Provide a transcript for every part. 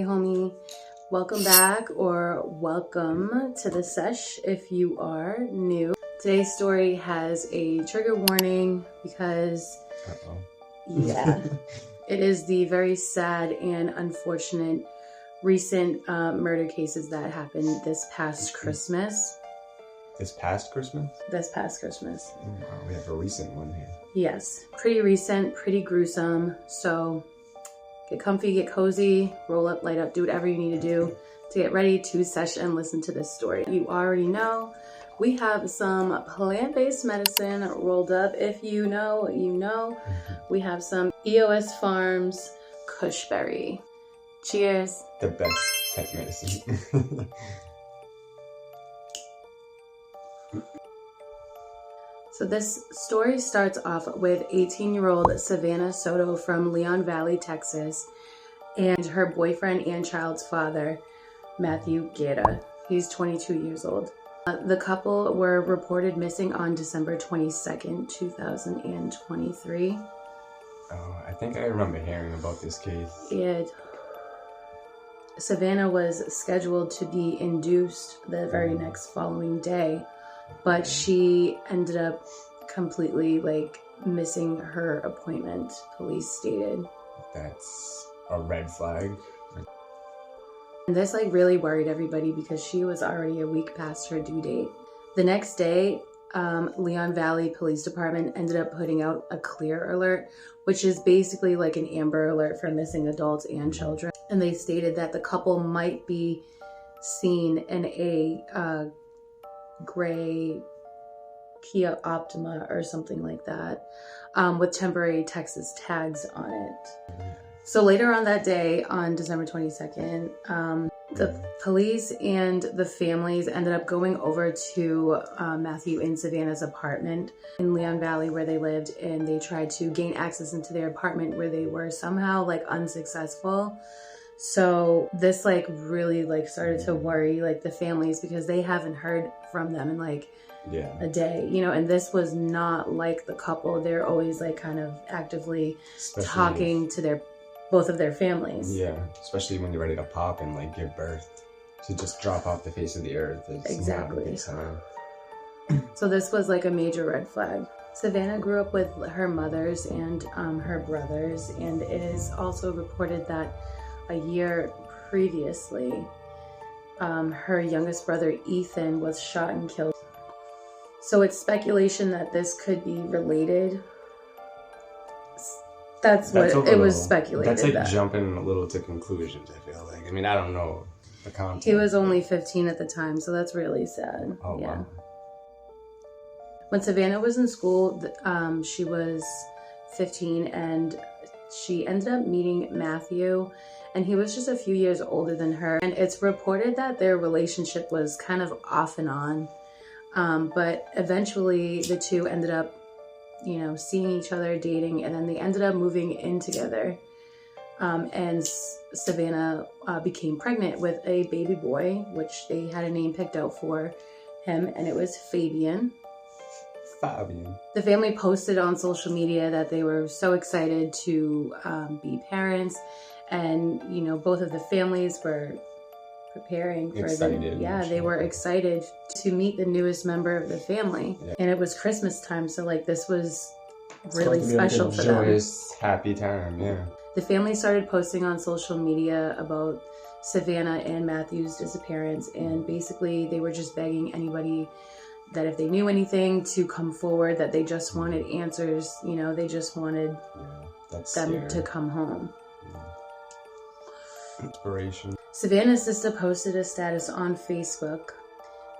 Hey homie, welcome back or welcome to the sesh if you are new. Today's story has a trigger warning because it is the very sad and unfortunate recent murder cases that happened this past Christmas. This past Christmas? This past Christmas. Oh, wow, we have a recent one here. Yes, pretty recent, pretty gruesome. So get comfy, get cozy, roll up, light up, do whatever you need to do to get ready to sesh and listen to this story. You already know we have some plant-based medicine rolled up. If you know, you know. We have some EOS Farms Kushberry. Cheers. The best type medicine. So this story starts off with 18-year-old Savannah Soto from Leon Valley, Texas, and her boyfriend and child's father, Matthew Guerra. He's 22 years old. The couple were reported missing on December 22nd, 2023. Oh, I think I remember hearing about this case. Savannah was scheduled to be induced the very next following day, but she ended up completely missing her appointment, police stated. That's a red flag. And this really worried everybody because she was already a week past her due date. The next day, Leon Valley Police Department ended up putting out a clear alert, which is basically like an Amber Alert for missing adults and children. And they stated that the couple might be seen in a gray Kia Optima or something like that, with temporary Texas tags on it. So later on that day, on December 22nd, the police and the families ended up going over to Matthew and Savannah's apartment in Leon Valley where they lived, and they tried to gain access into their apartment where they were somehow unsuccessful. So this really started to worry the families because they haven't heard from them in a day, and this was not like the couple. They're always kind of actively talking to both of their families. Yeah, especially when you're ready to pop and give birth. To just drop off the face of the earth is exactly. Not a good sign. So this was a major red flag. Savannah grew up with her mothers and her brothers, and it is also reported that a year previously, her youngest brother Ethan was shot and killed. So it's speculation that this could be related. That's what it was speculated. That's jumping a little to conclusions, I feel like. I mean, I don't know the content. He was only 15 at the time, so that's really sad. Oh, yeah. Wow. When Savannah was in school, she was 15, and she ended up meeting Matthew, and he was just a few years older than her. And it's reported that their relationship was kind of off and on, but eventually the two ended up seeing each other, dating, and then they ended up moving in together. And Savannah became pregnant with a baby boy, which they had a name picked out for him, and it was Fabian. The family posted on social media that they were so excited to be parents, and both of the families were preparing for they were excited to meet the newest member of the family. And it was Christmas time, so this was really special for them. Joyous, happy time. The family started posting on social media about Savannah and Matthew's disappearance, and basically they were just begging anybody that if they knew anything to come forward, that they just wanted answers. They just wanted them to come home. Inspiration. Savannah's sister posted a status on Facebook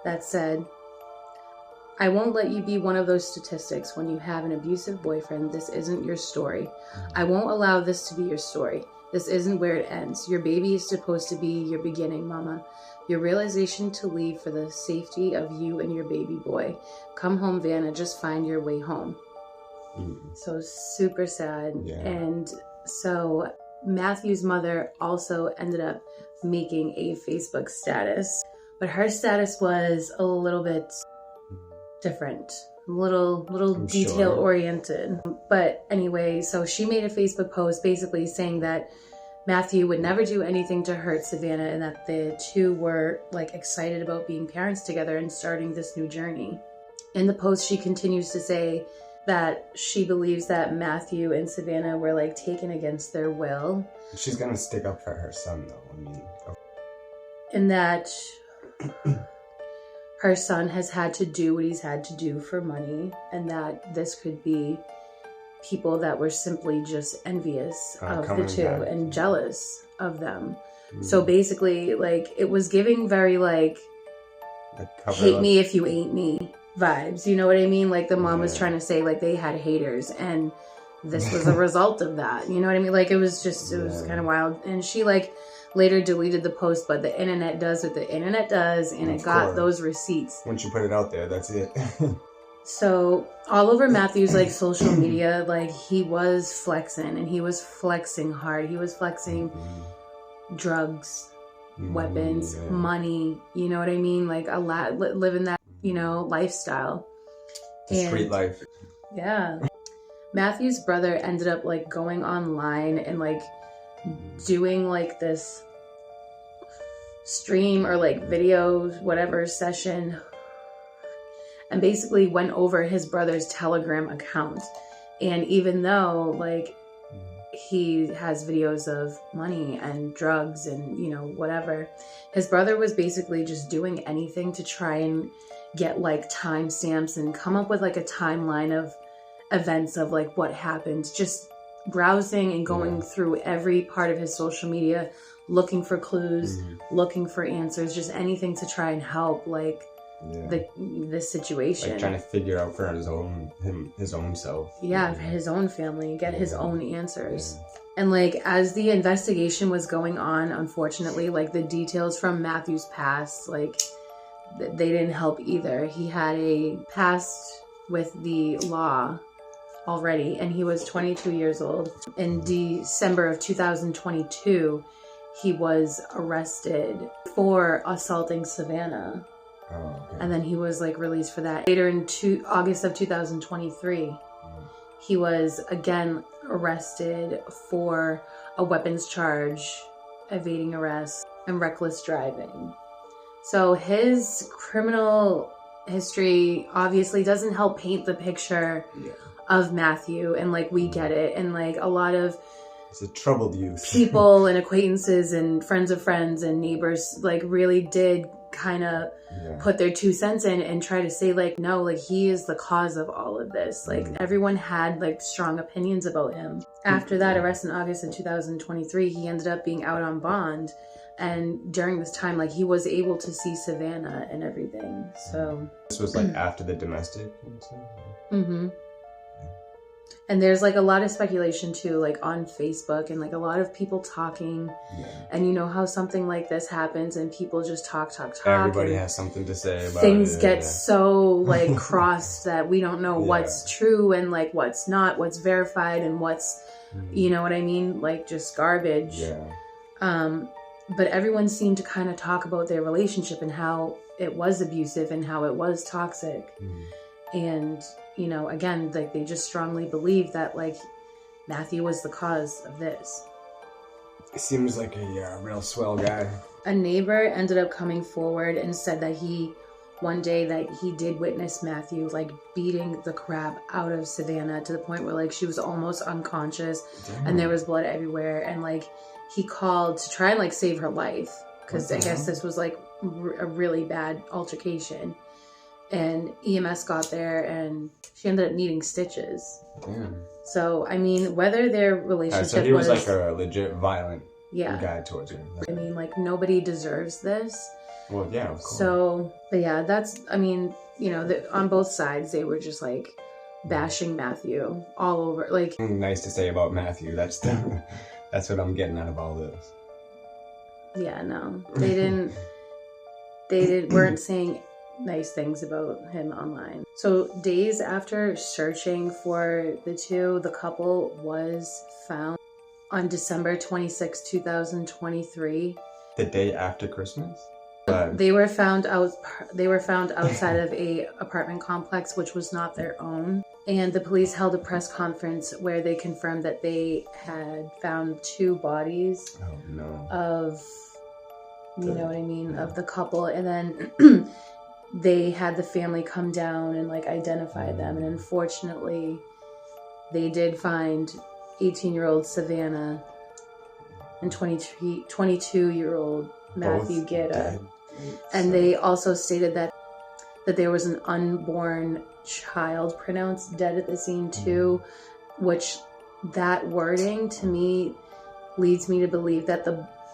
that said, "I won't let you be one of those statistics when you have an abusive boyfriend. This isn't your story. I won't allow this to be your story. This isn't where it ends. Your baby is supposed to be your beginning, mama. Your realization to leave for the safety of you and your baby boy. Come home, Vanna. Just find your way home." So super sad. And so Matthew's mother also ended up making a Facebook status, but her status was a little bit different, a little detail oriented. But anyway, so she made a Facebook post basically saying that Matthew would never do anything to hurt Savannah, and that the two were like excited about being parents together and starting this new journey. In the post, she continues to say that she believes that Matthew and Savannah were like taken against their will. She's gonna stick up for her son, though. I mean, and that her son has had to do what he's had to do for money, and that this could be people that were simply just envious of the two and jealous of them. So basically, like, it was giving very like hate me if you ain't me vibes, you know what I mean? Like, the mom was trying to say like they had haters, and this was a result of that, you know what I mean? Like, it was just, it was kind of wild. And she like later deleted the post, but the internet does what the internet does, and it got those receipts. Once you put it out there, that's it. So all over Matthew's like social media, like, he was flexing, and he was flexing hard. He was flexing drugs, weapons, money, you know what I mean? Like, a lot, living that, you know, lifestyle. The street life. Yeah. Matthew's brother ended up like going online and like doing like this stream or like video, whatever session, and basically went over his brother's Telegram account. And even though like he has videos of money and drugs and, you know, whatever, his brother was basically just doing anything to try and get like timestamps and come up with like a timeline of events of like what happened, just browsing and going through every part of his social media, looking for clues, looking for answers, just anything to try and help like the situation, like trying to figure out for his own self, for his own family, get his own answers. And like, as the investigation was going on, unfortunately, like, the details from Matthew's past, like, they didn't help either. He had a past with the law already, and he was 22 years old. In December of 2022, he was arrested for assaulting Savannah. And then he was like released for that. Later in August of 2023, he was again arrested for a weapons charge, evading arrest, and reckless driving. So his criminal history obviously doesn't help paint the picture of Matthew, and like, we get it. And like, a lot of it's a troubled youth. People and acquaintances and friends of friends and neighbors like really did kind of put their 2 cents in and try to say like, no, like, he is the cause of all of this. Like, everyone had like strong opinions about him. After that arrest in August of 2023, he ended up being out on bond. And during this time, like, he was able to see Savannah and everything. So this was like after the domestic. And there's like a lot of speculation too, like on Facebook, and like a lot of people talking. And you know how something like this happens and people just talk. Everybody has something to say about things get so like crossed that we don't know what's true and like what's not, what's verified and what's, you know what I mean? Like, just garbage. But everyone seemed to kind of talk about their relationship and how it was abusive and how it was toxic. And, you know, again, like, they just strongly believe that like Matthew was the cause of this. It seems like a real swell guy. A neighbor ended up coming forward and said that one day that he did witness Matthew like beating the crap out of Savannah to the point where like she was almost unconscious. And there was blood everywhere. And like, he called to try and like save her life, because I guess this was like a really bad altercation. And EMS got there and she ended up needing stitches. So, I mean, whether their relationship so he was like a legit violent guy towards her. I mean, like, nobody deserves this. Well, yeah, of course. So, but yeah, that's, I mean, you know, on both sides, they were just like bashing Matthew all over. Like, nice to say about Matthew. That's what I'm getting out of all this. Yeah, no, they weren't saying nice things about him online. So days after searching for the two, the couple was found on December 26, 2023. The day after Christmas? They were found outside of a apartment complex, which was not their own. And the police held a press conference where they confirmed that they had found 2 bodies of, you know what I mean, of the couple. And then they had the family come down and like identify them. And unfortunately, they did find 18-year-old Savannah and 22-year-old Matthew Guerra. And they also stated that there was an unborn child pronounced dead at the scene too, which that wording to me leads me to believe that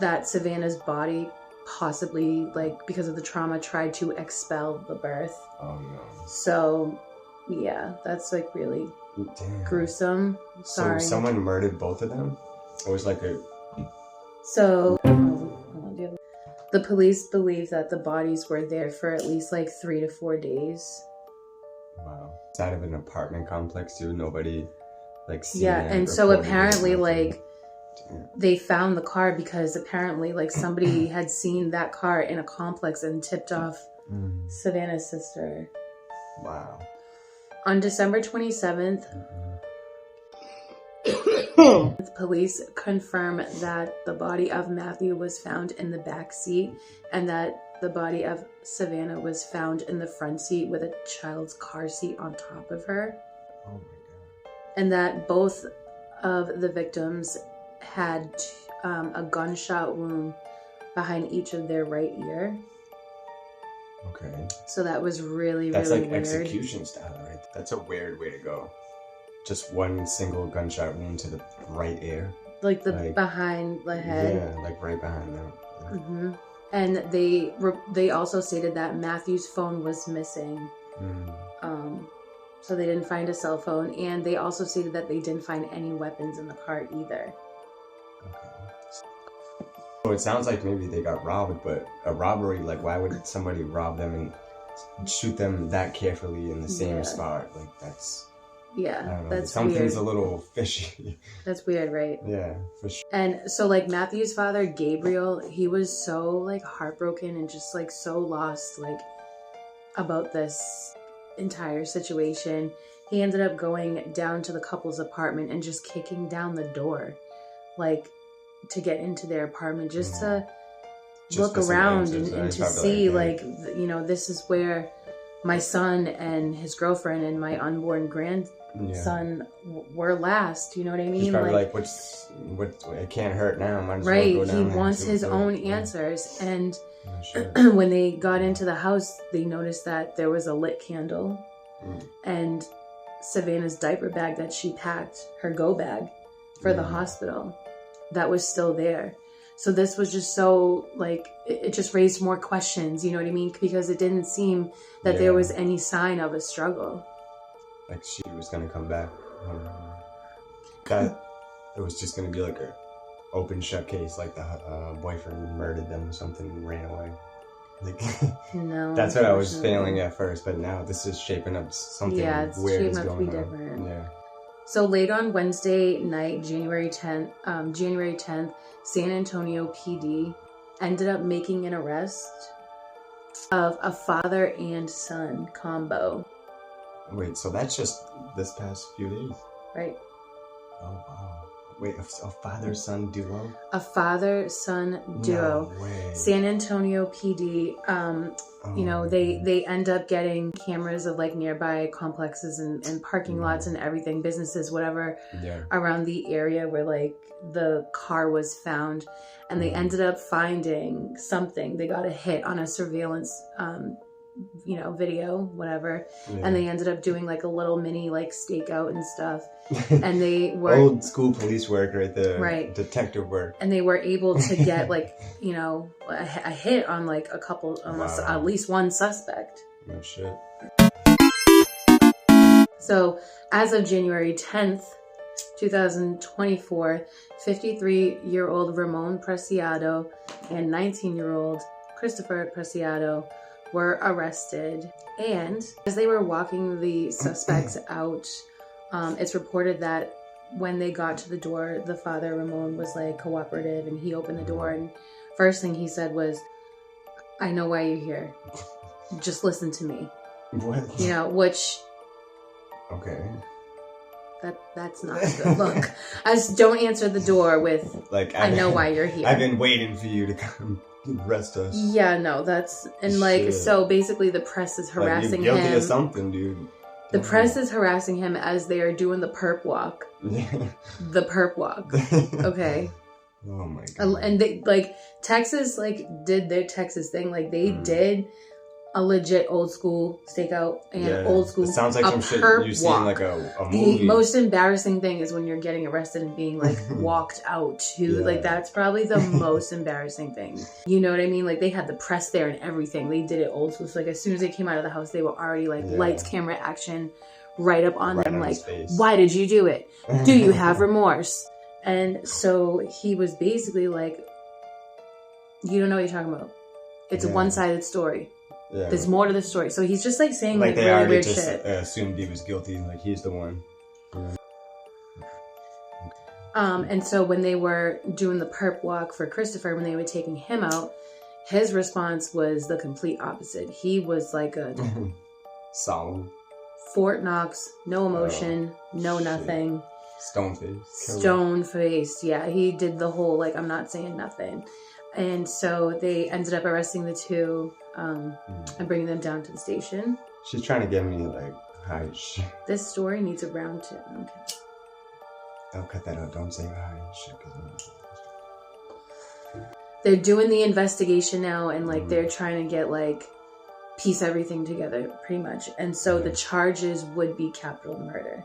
that Savannah's body possibly, like, because of the trauma, tried to expel the birth. Oh no. So yeah, that's like really gruesome. Sorry. So someone murdered both of them? Or was like a... So the police believe that the bodies were there for at least like 3 to 4 days. Wow. Inside of an apartment complex too, nobody like seen Yeah, it, and so apparently like they found the car because apparently like somebody had seen that car in a complex and tipped off Savannah's sister. Wow. On December 27th, the police confirm that the body of Matthew was found in the back seat and that the body of Savannah was found in the front seat with a child's car seat on top of her. Oh my God. And that both of the victims had a gunshot wound behind each of their right ear. Okay. So that was really, That's really like weird. execution style, right? That's a weird way to go. Just one single gunshot wound to the right ear. Like behind the head. Yeah, like right behind that. Yeah. Mm-hmm. And they also stated that Matthew's phone was missing. So they didn't find a cell phone. And they also stated that they didn't find any weapons in the car either. Okay. So it sounds like maybe they got robbed, but a robbery, like why would somebody rob them and shoot them that carefully in the same spot? Like that's... Yeah, I don't know. that's Something's weird. A little fishy. That's weird, right? Yeah, for sure. And so like Matthew's father, Gabriel, he was so like heartbroken and just like so lost like about this entire situation. He ended up going down to the couple's apartment and just kicking down the door, like to get into their apartment just to look around and to see like, you know, this is where my son and his girlfriend and my unborn grandson were last. You know what I mean? He's probably like what? It can't hurt now. Might as well right. go down He wants his own answers. And when they got into the house, they noticed that there was a lit candle and Savannah's diaper bag that she packed, her go bag for the hospital, that was still there. So this was just so, like, it just raised more questions, you know what I mean? Because it didn't seem that there was any sign of a struggle. Like she was going to come back. That it was just going to be like a open shut case, like the boyfriend murdered them or something and ran away. Like, no, that's what I was feeling at first, but now this is shaping up something weird is going on. Different. Yeah. So late on Wednesday night, January 10th, San Antonio PD ended up making an arrest of a father and son combo. Wait, so that's just this past few days? Right. Oh, wow. Wait, a father-son duo? A father-son duo. No way. San Antonio PD, you know, they end up getting cameras of like nearby complexes and parking lots and everything, businesses, whatever, around the area where like the car was found. And they ended up finding something. They got a hit on a surveillance you know, video, whatever. And they ended up doing like a little mini like stakeout and stuff. And they were old school police work right there. Right. Detective work. And they were able to get like, you know, a hit on like a couple, almost at least one suspect. No shit. So as of January 10th, 2024, 53-year-old Ramon Preciado and 19-year-old Christopher Preciado were arrested. And as they were walking the suspects out, it's reported that when they got to the door, the father, Ramon, was like cooperative and he opened the door. And first thing he said was, "I know why you're here. Just listen to me." What? You know, which Okay. That's not a good look. Don't answer the door with, like, I know why you're here. I've been waiting for you to come arrest us. Yeah, no, that's... And, like, shit. So basically the press is harassing him. You're guilty of something, dude. The press is harassing him as they are doing the perp walk. The perp walk. Okay. Oh, my God. And, they, like, Texas, like, did their Texas thing. Like, they did... a legit old school stakeout and old school. It sounds like some shit you see in like a movie. The most embarrassing thing is when you're getting arrested and being like walked out too. Like that's probably the most embarrassing thing. You know what I mean? Like they had the press there and everything. They did it old school. So like as soon as they came out of the house, they were already like lights, camera, action, right up on them. Like, why did you do it? Do you have remorse? And so he was basically like, you don't know what you're talking about. It's a one-sided story. Yeah. There's more to the story. So he's just like saying like really weird shit. They already just assumed he was guilty. Like he's the one. And so when they were doing the perp walk for Christopher, when they were taking him out, his response was the complete opposite. He was like a solemn Fort Knox, no emotion, no nothing. Stone faced. Yeah, he did the whole like I'm not saying nothing. And so they ended up arresting the two and bringing them down to the station. She's trying to get me like high shit. This story needs a round two. Okay. Don't cut that out. Don't say high shit. They're doing the investigation now, and like they're trying to get like piece everything together, pretty much. And so the charges would be capital murder.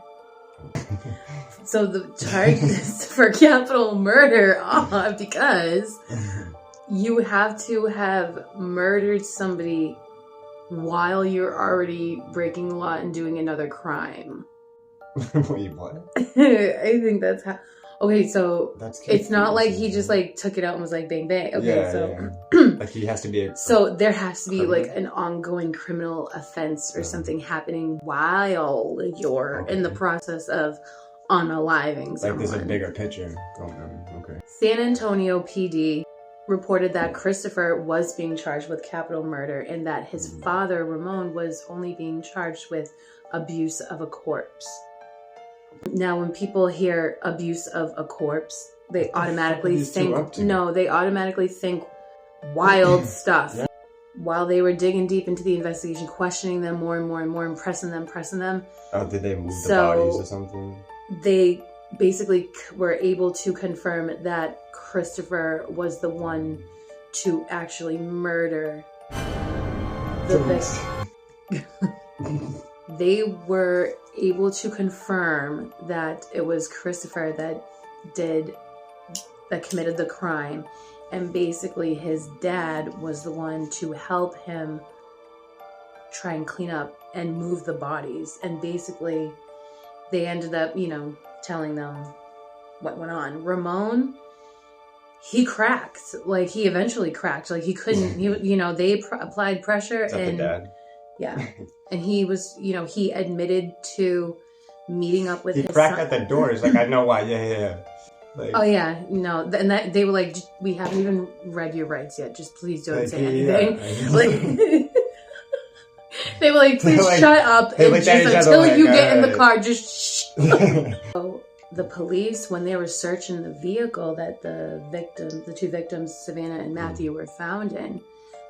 So the charges for capital murder are because you have to have murdered somebody while you're already breaking the law and doing another crime. Wait, what? I think that's how. Okay, so it's not like he just like took it out and was like bang bang. Okay, like he has to be. So there has to be like an ongoing criminal offense or something happening while you're in the process of unaliving someone. Like there's a bigger picture going on. Okay. San Antonio PD reported that Christopher was being charged with capital murder and that his father, Ramon, was only being charged with abuse of a corpse. Now, when people hear abuse of a corpse, they automatically think, they automatically think wild stuff. Yeah. While they were digging deep into the investigation, questioning them more and more and more, and pressing them. Oh, did they move the bodies or something? They basically were able to confirm that Christopher was the one to actually murder the victim. They were able to confirm that it was Christopher that committed the crime, and basically his dad was the one to help him try and clean up and move the bodies. And basically they ended up, telling them what went on. Ramon, he cracked. Like he eventually cracked. Like he couldn't. They applied pressure. And the dad? Yeah, and he was. He admitted to meeting up with. He cracked at the door. He's like, I know why. Yeah. Like, oh yeah, no, and that they were like, we haven't even read your rights yet. Just please don't say anything. Yeah. Like. They were like, please shut up and just until you get in the car, just shh. So the police, when they were searching the vehicle that the two victims, Savannah and Matthew, were found in,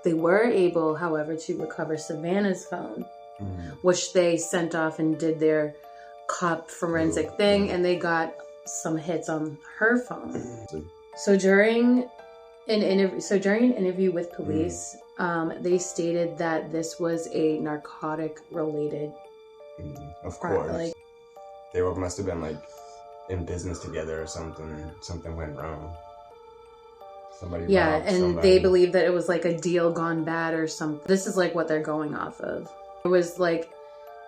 they were able, however, to recover Savannah's phone, which they sent off and did their cop forensic thing, and they got some hits on her phone. So during an interview with police, they stated that this was a narcotic-related. Of course, they must have been like in business together or something. Something went wrong. Somebody robbed somebody. They believe that it was like a deal gone bad or something. This is like what they're going off of. It was like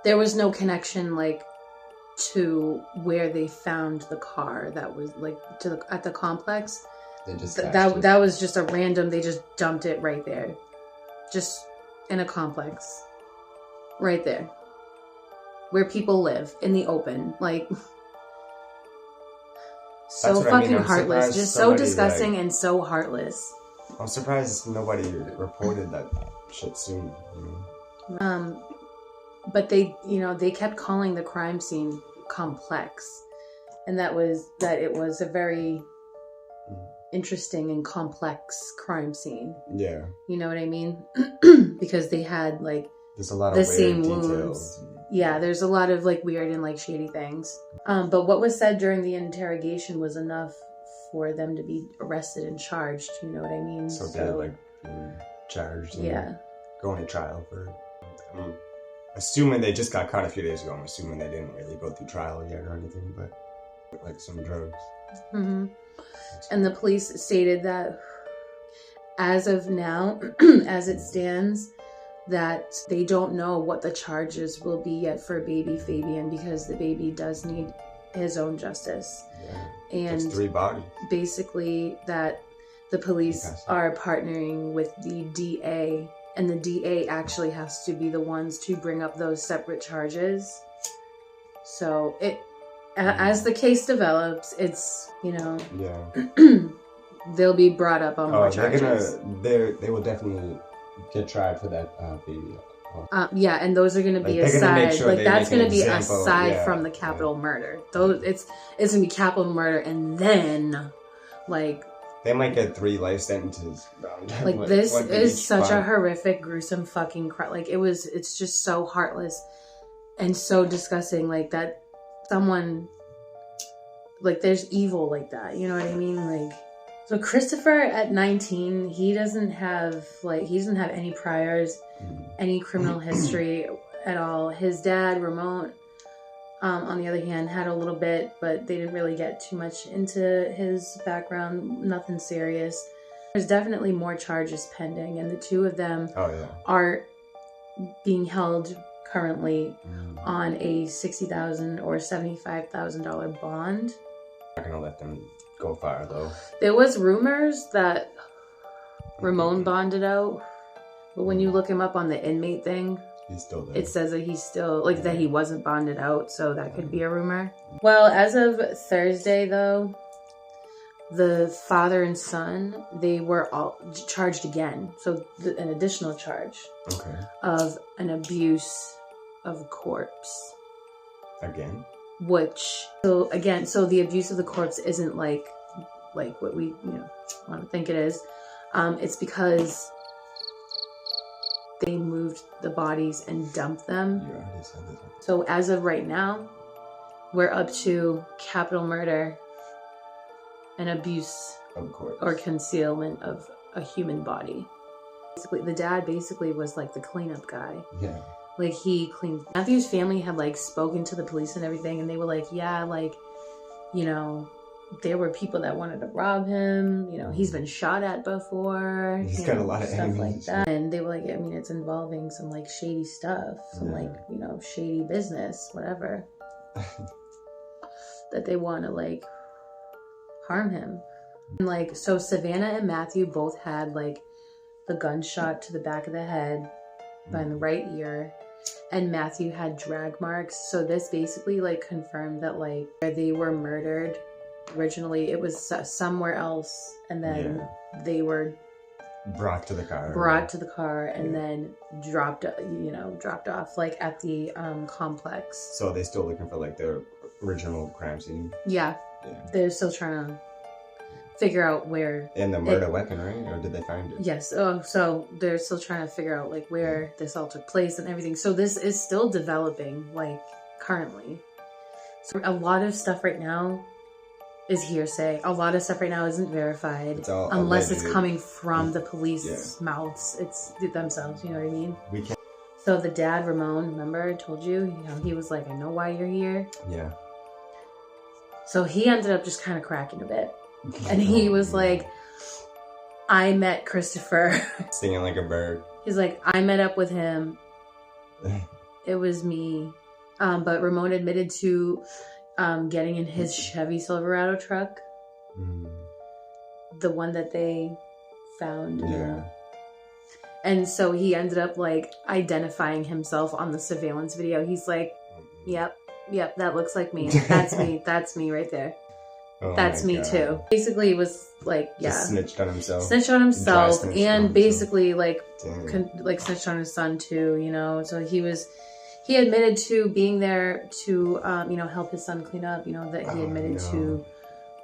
there was no connection like to where they found the car. That was like at the complex. They just that was just a random. They just dumped it right there, just in a complex, right there, where people live in the open. Like so fucking heartless, just so disgusting and so heartless. I'm surprised nobody reported that shit soon. But they kept calling the crime scene complex. And that it was a very interesting and complex crime scene. Yeah. You know what I mean? Because they had like there's a lot of the weird same details. wounds. Yeah, there's a lot of like weird and like shady things. But what was said during the interrogation was enough for them to be arrested and charged. You know what I mean? So they're like being charged. And going to trial for. I'm assuming they just got caught a few days ago. I'm assuming they didn't really go through trial yet or anything, but like some drugs. Mm-hmm. And the police stated that as of now, as it stands, that they don't know what the charges will be yet for baby Fabian because the baby does need his own justice. Yeah. And it's 3 bodies. Basically that the police are partnering with the DA, and the DA actually has to be the ones to bring up those separate charges. So as the case develops, it's, they'll be brought up on more charges. They will definitely get tried for that baby. Yeah, and those are going to be aside. Sure that's going to be aside from the capital murder. Those it's going to be capital murder, and then they might get 3 life sentences. This is such a horrific, gruesome fucking crime. It's just so heartless and so disgusting. That someone there's evil like that. You know what I mean? So Christopher at 19, he doesn't have any priors, any criminal history at all. His dad, Ramon, on the other hand, had a little bit, but they didn't really get too much into his background. Nothing serious. There's definitely more charges pending, and the 2 of them are being held currently on a $60,000 or $75,000 bond. I'm not gonna let them go far though. There was rumors that Ramon bonded out, but when you look him up on the inmate thing, he's still there. It says that he's still that he wasn't bonded out, so that could be a rumor. Well, as of Thursday though, the father and son, they were all charged again. So an additional charge of an abuse of corpse. Again? So the abuse of the corpse isn't like what we want to think it is. It's because they moved the bodies and dumped them. You already said this. So as of right now, we're up to capital murder and abuse of corpse or concealment of a human body. Basically, the dad was the cleanup guy. Yeah. He cleaned. Matthew's family had spoken to the police and everything, and they were there were people that wanted to rob him. He's been shot at before. He's got a lot of stuff enemies. like that. And they were it's involving some shady stuff, some shady business, whatever. That they want to harm him. And so Savannah and Matthew both had the gunshot to the back of the head by the right ear. And Matthew had drag marks. So this basically confirmed that where they were murdered originally, it was somewhere else, and then they were brought to the car and then dropped off at the complex. So they're still looking for the original crime scene. Yeah. They're still trying to figure out where. And the murder weapon, right? Or did they find it? Yes. Oh, so they're still trying to figure out where this all took place and everything. So this is still developing currently. So a lot of stuff right now is hearsay. A lot of stuff right now isn't verified unless it's coming from the police's mouths. It's themselves. You know what I mean? We can't. So the dad, Ramon, remember I told you, he was I know why you're here. Yeah. So he ended up just kind of cracking a bit. And he was I met Christopher. Singing like a bird. He's I met up with him. It was me. But Ramon admitted to getting in his Chevy Silverado truck. The one that they found. Yeah. And so he ended up identifying himself on the surveillance video. He's yep, that looks like me. That's me. That's me right there. Oh that's me too. Basically, it was just snitched on himself. Snitched on himself, and basically snitched on his son too. So He admitted to being there to, help his son clean up. That he admitted to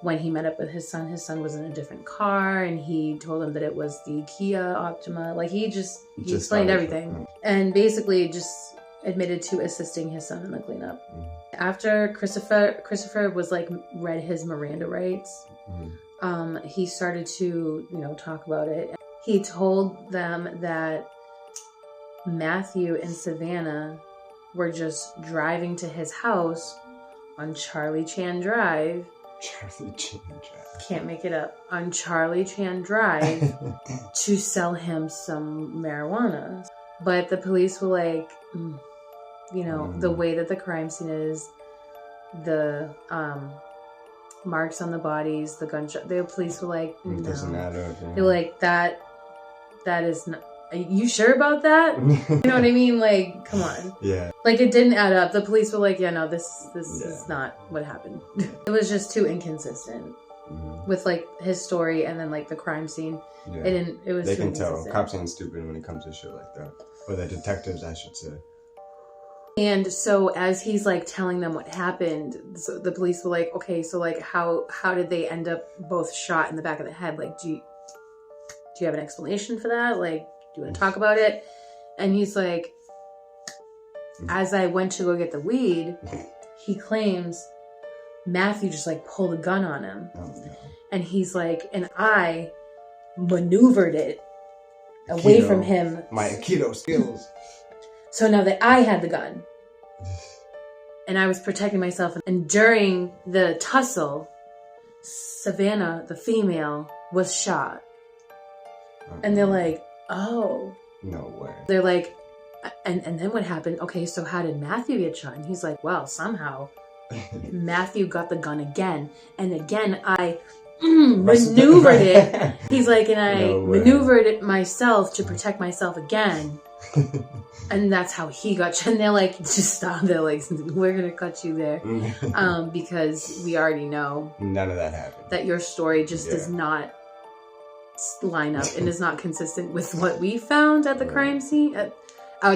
when he met up with his son was in a different car, and he told him that it was the Kia Optima. Like, he explained everything. And basically just admitted to assisting his son in the cleanup. After Christopher was like, read his Miranda rights, he started to, talk about it. He told them that Matthew and Savannah were just driving to his house on Charlie Chan Drive. Can't make it up. On Charlie Chan Drive to sell him some marijuana. But the police were like, the way that the crime scene is, the marks on the bodies, the gunshot, the police were like, no. It doesn't matter. Yeah. They were like, that is not... Are you sure about that? You know what I mean? Like, come on. Yeah. Like, it didn't add up. The police were like, yeah, no, this is not what happened. It was just too inconsistent with, like, his story and then, like, the crime scene. Yeah. It was They too can tell. inconsistent. Cops ain't stupid when it comes to shit like that. Or the detectives, I should say. And so as he's, like, telling them what happened, so the police were like, okay, so, like, how did they end up both shot in the back of the head? Like, do you have an explanation for that? Like, do you want to talk about it? And he's like, as I went to go get the weed, he claims Matthew just, like, pulled a gun on him. Oh, no. And he's like, and I maneuvered it away from him. My Aikido skills. So now that I had the gun and I was protecting myself, and during the tussle, Savannah, the female, was shot. And they're like, oh. No way. They're like, and then what happened? Okay, so how did Matthew get shot? And he's like, well, somehow Matthew got the gun again. And again, I maneuvered it. He's like, and I maneuvered it myself to protect myself again. And that's how he got shot. And they're like, just stop. They're like, we're going to cut you there. Because we already know. None of that happened. That your story just does not line up and is not consistent with what we found at the crime scene, at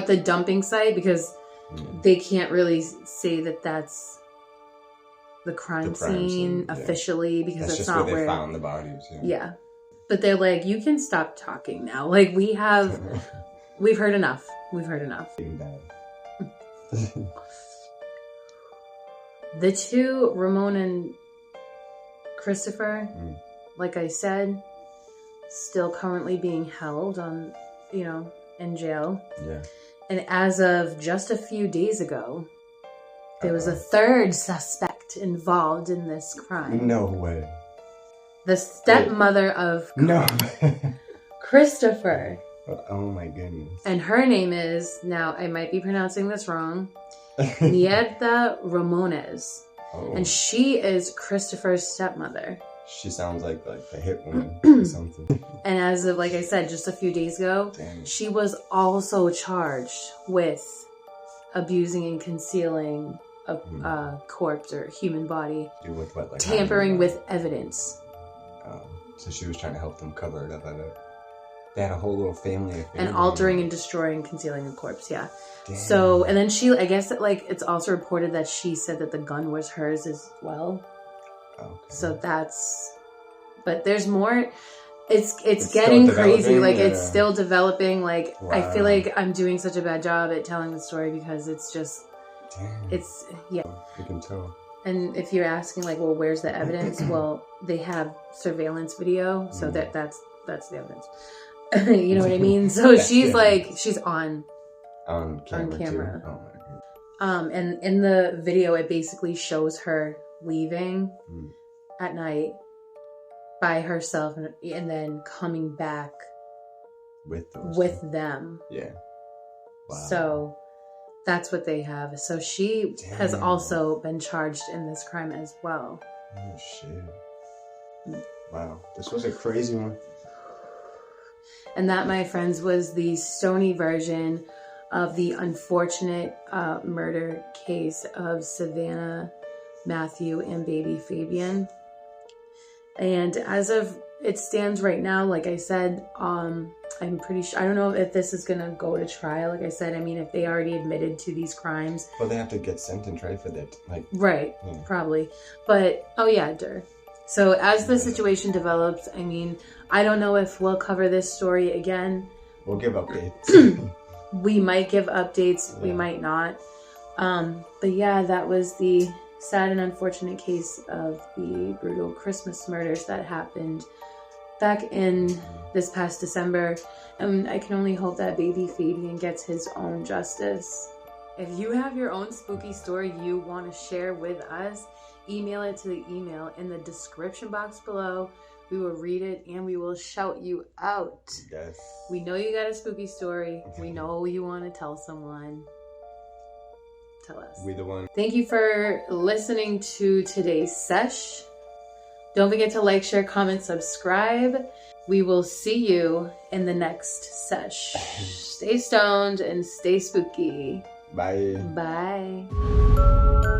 the dumping site, because they can't really say that that's the crime scene officially, because that's just not where they found the bodies. Yeah. But they're like, you can stop talking now. Like, we've heard enough. We've heard enough. The two, Ramon and Christopher, like I said, still currently being held on, in jail. Yeah. And as of just a few days ago, there was a third suspect involved in this crime. No way. The stepmother of Christopher. Oh my goodness. And her name is, now I might be pronouncing this wrong, Nieta Ramones. Oh. And she is Christopher's stepmother. She sounds like the hit woman or something. And as of, like I said, just a few days ago, she was also charged with abusing and concealing a corpse or human body. With what, like tampering with evidence. So she was trying to help them cover it up. They had a whole little family affair. And altering and destroying, concealing a corpse, yeah. Damn. So, and then I guess that, like, it's also reported that she said that the gun was hers as well. Okay. So but there's more. It's getting crazy. Like, it's still developing. Like, wow. I feel like I'm doing such a bad job at telling the story because it's just, You can tell. And if you're asking, like, well, where's the evidence? Well, they have surveillance video, so that's the evidence. You know what I mean? So she's on camera. Oh my God. And in the video, it basically shows her leaving at night by herself and then coming back with them. Yeah. Wow. So that's what they have. So she has also been charged in this crime as well. Oh shit. Wow. This was a crazy one. And that, my friends, was the Stony version of the unfortunate murder case of Savannah, Matthew, and baby Fabian. And as of it stands right now, like I said, I'm pretty sure, I don't know if this is gonna go to trial. Like I said, I mean, if they already admitted to these crimes. Well, they have to get sentenced, right, for that. Right, probably. But, so as the situation develops, I mean, I don't know if we'll cover this story again. We'll give updates. We might give updates, we might not. But yeah, that was the sad and unfortunate case of the brutal Christmas murders that happened back in this past December. And I can only hope that baby Fabian gets his own justice. If you have your own spooky story you want to share with us, email it to the email in the description box below. We will read it and we will shout you out. Yes. We know you got a spooky story. We know you want to tell someone. Tell us. We the one. Thank you for listening to today's sesh. Don't forget to like, share, comment, subscribe. We will see you in the next sesh. Stay stoned and stay spooky. Bye. Bye.